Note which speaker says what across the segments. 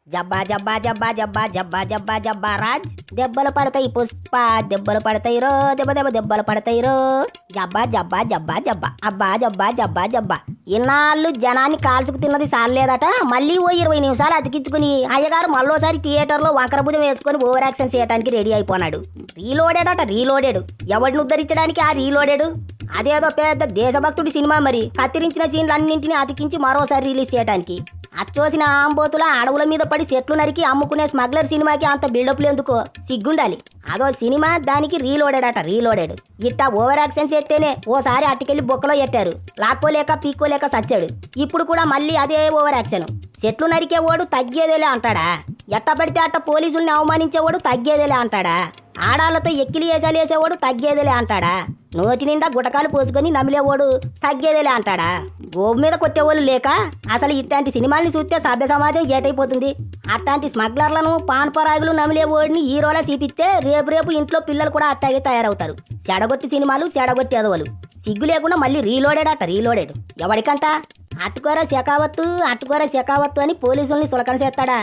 Speaker 1: జబ్బా జబ్బా జబ్బా జబ్బా జబ్బా జబ్బా జబ్బా రాజ్ దెబ్బలు పడతాయి పుష్ప దెబ్బలు పడతాయి రో దెబ్బ దెబ్బ దెబ్బలు పడతాయి రో జబ్బా జబ్బా జబ్బా జబ్బా అబ్బా జబ్బా జబ్బా జబ్బా ఇన్నాళ్ళు జనాన్ని కాల్చుకు తిన్నది సాలేదట మళ్ళీ ఓ 20 నిమిషాలు అతికించుకుని అయ్యగారు మళ్ళోసారి థియేటర్లో వంకరభుజం వేసుకొని ఓవర్ యాక్షన్ చేయడానికి రెడీ అయిపోనాడు. రీలోడెడ్ ఎవడిని ఉద్ధరించడానికి ఆ రీలోడెడ్ అదేదో పెద్ద దేశభక్తుడి సినిమా మరి కత్తిరించిన సీన్లు అన్నింటినీ అతికించి మరోసారి రిలీజ్ చేయడానికి అచ్చోసిన ఆంబోతుల అడవుల మీద పడి చెట్లు నరికి అమ్ముకునే స్మగ్లర్ సినిమాకి అంత బిల్డప్లు ఎందుకో సిగ్గుండాలి. అదో సినిమా దానికి రీలోడెడ్ ఇట్టా ఓవర్ యాక్షన్ చేస్తేనే ఓసారి అట్టుకెళ్ళి బొక్కలో ఎట్టారు లాక్కోలేక పీక్కోలేక సచ్చాడు. ఇప్పుడు కూడా మళ్ళీ అదే ఓవర్ యాక్షన్. చెట్లు నరికేవాడు తగ్గేదేలే అంటాడా? ఎట్ట పడితే అట్ట పోలీసుల్ని అవమానించేవాడు తగ్గేదేలే అంటాడా? ఆడాలతో ఎక్కిలి వేసేవాడు తగ్గేదేలే అంటాడా? నోటి నిండా గుటకాలు పోసుకొని నమిలేవాడు తగ్గేదేలే అంటాడా? గోపు మీద కొట్టేవాళ్ళు లేక అసలు ఇట్లాంటి సినిమాల్ని చూస్తే సభ్య సమాజం ఏటైపోతుంది. అట్లాంటి స్మగ్లర్లను పాన్పరాగులు నమిలేవాడిని హీరోలా చూపిస్తే రేపు ఇంట్లో పిల్లలు కూడా అట్టాగే తయారవుతారు. చెడగొట్టి సినిమాలు చెడగొట్టి ఎదవలు సిగ్గు లేకుండా మళ్ళీ రీలోడెడ్ ఎవడికంట అట్టుకోరా శకావత్తు అని పోలీసుల్ని సులకన చేస్తాడా?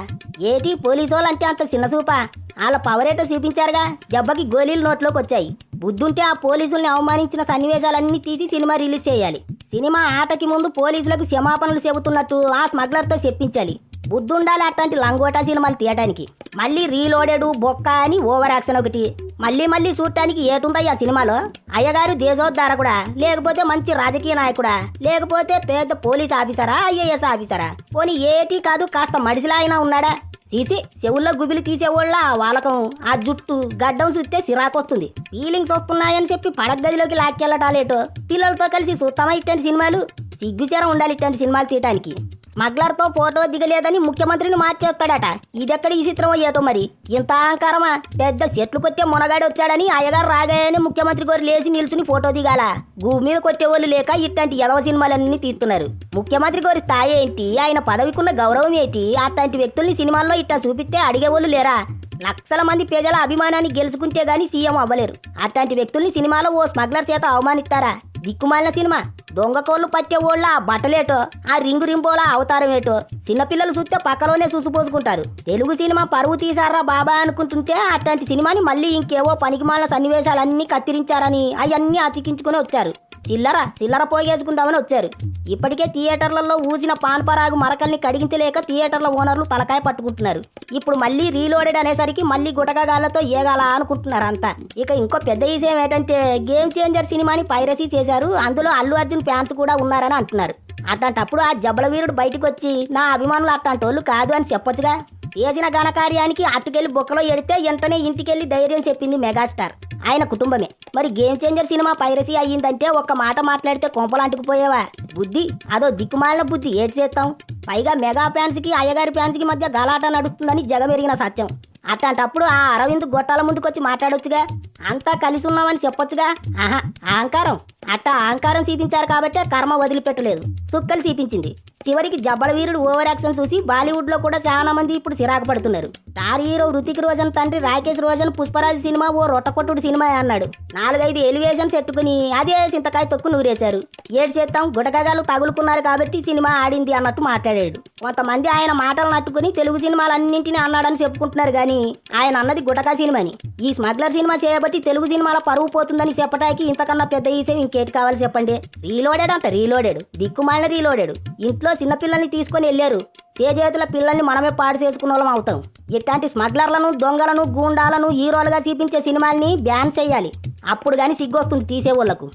Speaker 1: ఏటి పోలీసు వాళ్ళు అంటే అంత చిన్న చూపా? వాళ్ళ పవరేటో చూపించారుగా, దెబ్బకి గోళీలు నోట్లోకి వచ్చాయి. బుద్ధుంటే ఆ పోలీసుల్ని అవమానించిన సన్నివేశాలన్నీ తీసి సినిమా రిలీజ్ చేయాలి. సినిమా ఆటకి ముందు పోలీసులకు క్షమాపణలు చెబుతున్నట్టు ఆ స్మగ్లర్తో చెప్పించాలి. బుద్ధుండాలి అట్లాంటి లంగోటా సినిమాలు తీయడానికి. మళ్ళీ రీలోడెడ్ బొక్క అని ఓవర్ యాక్షన్ ఒకటి. మళ్ళీ చూడటానికి ఏటుందయ్యా సినిమాలో? అయ్యగారు దేశోద్ధారకుడా, లేకపోతే మంచి రాజకీయ నాయకుడా, లేకపోతే పెద్ద పోలీస్ ఆఫీసరా, ఐఏఎస్ ఆఫీసరా? పోనీ ఏటీ కాదు కాస్త మడిసిలా అయినా ఉన్నాడా? సీసీ చెవుల్లో గుబిలి తీసేవాళ్ళ ఆ వాలకం, ఆ జుట్టు గడ్డం చూస్తే సిరాకొస్తుంది. ఫీలింగ్స్ వస్తున్నాయని చెప్పి పడగదిలోకి లాక్కెళ్ళటాలేటో పిల్లలతో కలిసి చూస్తామా ఇట్లాంటి సినిమాలు? సిగ్గుచేరం ఉండాలి ఇట్లాంటి సినిమాలు తీయటానికి. స్మగ్లర్తో ఫోటో దిగలేదని ముఖ్యమంత్రిని మార్చేస్తాడట. ఇదెక్కడ ఈ చిత్రం అయ్యేటో మరి? ఇంత అహంకారమా? పెద్ద చెట్లు కొట్టే మునగాడు వచ్చాడని అయ్యగారు రాగానే ముఖ్యమంత్రి గారు లేచి నిల్చుని ఫోటో దిగాల? భూమి మీద కొట్టేవాళ్ళు లేక ఇట్లాంటి ఎదవ సినిమాలన్నీ తీస్తున్నారు. ముఖ్యమంత్రి గారి స్థాయి ఏంటి, ఆయన పదవికున్న గౌరవం ఏంటి? అట్లాంటి వ్యక్తుల్ని సినిమాల్లో ఇట్టా చూపిస్తే అడిగేవాళ్ళు లేరా? లక్షల మంది ప్రజల అభిమానాన్ని గెలుచుకుంటే గానీ సీఎం అవ్వలేరు. అట్లాంటి వ్యక్తుల్ని సినిమాలో ఓ స్మగ్లర్ చేత అవమానిస్తారా? దిక్కుమాలిన సినిమా. దొంగ కోళ్ళు పట్టేవోళ్ళ ఆ బట్టలేటో, ఆ రింబోలా అవతారం ఏటో చిన్నపిల్లలు చూస్తే పక్కలోనే చూసిపోసుకుంటారు. తెలుగు సినిమా పరువు తీసారా బాబా అనుకుంటుంటే అట్లాంటి సినిమాని మళ్ళీ ఇంకేవో పనికిమాలిన సన్నివేశాలన్నీ కత్తిరించారని అవన్నీ అతికించుకుని వచ్చారు. చిల్లర పోగేసుకుందామని వచ్చారు. ఇప్పటికే థియేటర్లలో ఊసిన పాన్పరాగు మరకల్ని కడిగించలేక థియేటర్ల ఓనర్లు తలకాయ పట్టుకుంటున్నారు. ఇప్పుడు మళ్ళీ రీలోడెడ్ అనేసరికి మళ్ళీ గుటకగాళ్లతో ఏగాల అనుకుంటున్నారు అంతా. ఇక ఇంకో పెద్ద విషయం ఏంటంటే గేమ్ చేంజర్ సినిమాని పైరసీ చేశారు. అందులో అల్లు అర్జున్ ఫ్యాన్స్ కూడా ఉన్నారని అంటున్నారు. అట్లాంటప్పుడు ఆ జబ్బల వీరుడు బయటకు వచ్చి నా అభిమానులు అట్లాంటి వాళ్ళు కాదు అని చెప్పొచ్చుగా. చేసిన ఘనకార్యానికి అట్టుకెళ్లి బొక్కలో ఎడితే వెంటనే ఇంటికెళ్లి ధైర్యం చెప్పింది మెగాస్టార్, ఆయన కుటుంబమే. మరి గేమ్ చేంజర్ సినిమా పైరసీ అయ్యిందంటే ఒక్క మాట మాట్లాడితే కొంపలాంటికిపోయేవా? బుద్ధి అదో దిక్కుమాలిన బుద్ధి, ఏటి చేస్తాం? పైగా మెగా ఫ్యాన్స్కి అయ్యగారి ఫ్యాన్స్కి మధ్య గలాట నడుస్తుందని జగమెరిగిన సత్యం. అట్లాంటప్పుడు ఆ అరవింద్ గొట్టాల ముందుకొచ్చి మాట్లాడొచ్చుగా, అంతా కలిసి ఉన్నామని చెప్పొచ్చుగా. అహంకారం అహంకారం చూపించారు కాబట్టే కర్మ వదిలిపెట్టలేదు, సుక్కలు చూపించింది. చివరికి జబ్బల వీరుడు ఓవర్ యాక్షన్ చూసి బాలీవుడ్ లో కూడా చాలా మంది ఇప్పుడు చిరాకు పడుతున్నారు. స్టార్ హీరో హృతిక్ రోషన్ తండ్రి రాకేష్ రోషన్ పుష్పరాజ్ సినిమా ఓ రొట్టకొట్టుడు సినిమా అన్నాడు. 4-5 ఎలివేషన్స్ ఎట్టుకుని అదే చింతకాయ తొక్కు నూరేశారు. ఏడు చేస్తాం, గుటకగాలు తగులుకున్నారు కాబట్టి సినిమా ఆడింది అన్నట్టు మాట్లాడాడు. కొంతమంది ఆయన మాటలు నట్టుకుని తెలుగు సినిమాలన్నింటినీ అన్నాడని చెప్పుకుంటున్నారు కానీ ఆయన అన్నది గుటకా సినిమాని. ఈ స్మగ్లర్ సినిమా చేయబట్టి తెలుగు సినిమాల పరువు పోతుందని చెప్పడానికి ఇంతకన్నా పెద్ద విషయం ఇంకేటి కావాలి చెప్పండి? రీలోడెడ్ దిక్కుమాలిన రీలోడెడ్. ఇంట్లో చిన్నపిల్లల్ని తీసుకొని వెళ్ళారు. చేతుల పిల్లల్ని మనమే పాడు చేసుకున్న వాళ్ళం అవుతాం. ఇట్లాంటి స్మగ్లర్లను, దొంగలను, గూండాలను హీరోలుగా చూపించే సినిమాల్ని బ్యాన్ చేయాలి. అప్పుడు కానీ సిగ్గొస్తుంది తీసేవాళ్లకు.